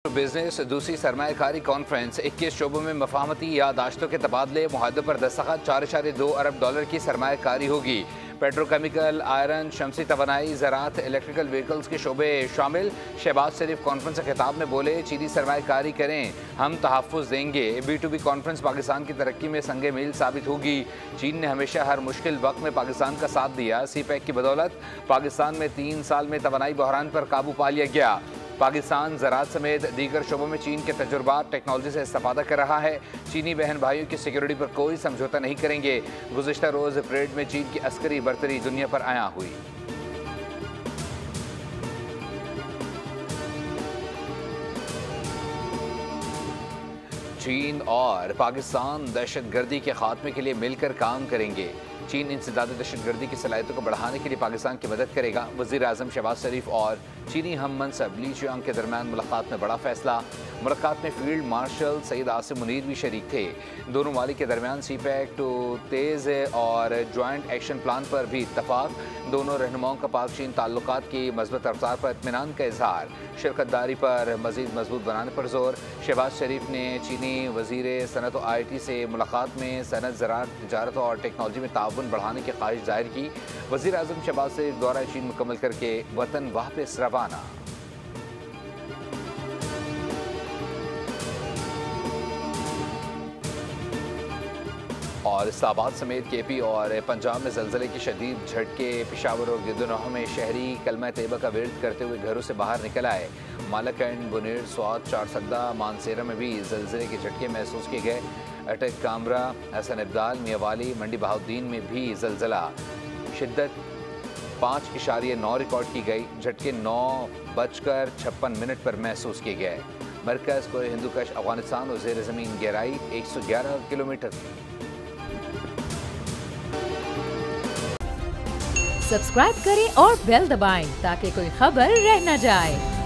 Business दूसरी सरमायाकारी conference 21 शोबों में मफाहमती यादाश्तों के तबादले मुआहदों पर दस्तखत। 4.2 अरब डॉलर की सरमायाकारी होगी। पेट्रोकेमिकल, आयरन, शमसी तवानाई, ज़राअत, इलेक्ट्रिकल व्हीकल्स के शोबे शामिल। शहबाज शरीफ कॉन्फ्रेंस से खिताब में बोले, चीनी सरमायाकारी करें, हम तहफ़्फ़ुज़ देंगे। B2B कॉन्फ्रेंस पाकिस्तान की तरक्की में संगे मील साबित होगी। चीन ने हमेशा हर मुश्किल वक्त में पाकिस्तान का साथ दिया। CPEC की बदौलत पाकिस्तान में 3 साल में तवानाई बहरान पर काबू पा लिया गया। पाकिस्तान ज़राअत समेत दीगर शोबों में चीन के तजुर्बात टेक्नोलॉजी से इस्तेफादा कर रहा है। चीनी बहन भाइयों की सिक्योरिटी पर कोई समझौता नहीं करेंगे। गुज़िश्ता रोज़ परेड में चीन की अस्करी बरतरी दुनिया पर आया हुई। चीन और पाकिस्तान दहशतगर्दी के खात्मे के लिए मिलकर काम करेंगे। चीन इंसदाद दहशतगर्दी की सलाहियतों को बढ़ाने के लिए पाकिस्तान की मदद करेगा। वज़ीर आज़म शहबाज शरीफ और चीनी हम मनसब ली चियांग के दरमियान मुलाकात में बड़ा फैसला। मुलाकात में फील्ड मार्शल सईद आसिम मुनीर भी शरीक थे। दोनों मालिक के दरमियान CPEC टू तेज़ और जॉइंट एक्शन प्लान पर भी इत्तफाक। दोनों रहनुमाओं का पाक चीन ताल्लुकात की मज़बूत रफ्तार पर इत्मीनान का इजहार। शिरकतदारी पर मज़ीद मजबूत बनाने पर जोर। शहबाज शरीफ ने चीनी वज़ीर सनत और IT से मुलाकात में सनत, ज़राअत, तिजारत और टेक्नोलॉजी में ताउन बढ़ाने की ख्वाहिश जाहिर की। वज़ीर आज़म शहबाज शरीफ दौरा चीन मुकम्मल करके वतन वापस रवाना। और इस्लामाबाद समेत KP और पंजाब में ज़लज़ले की शदीद झटके। पेशावर और गिरदोनोह में शहरी कलमा तैयबा का विर्द करते हुए घरों से बाहर निकल आए। मालाकंड, बुनेर, स्वात, चारसद्दा, मानसेरा में भी ज़लज़ले के झटके महसूस किए गए। अटक, कामरा, हसन इब्दाल, मियावाली, मंडी बहाउद्दीन में भी ज़लज़ला शिद्दत 5.9 रिकॉर्ड की गई। झटके 9:56 पर महसूस किए गए। मरकज़ कोई हिंदूकश अफगानिस्तान और ज़ेर ज़मीन गहराई 111 किलोमीटर थी। सब्सक्राइब करें और बेल दबाएं ताकि कोई खबर रह न जाए।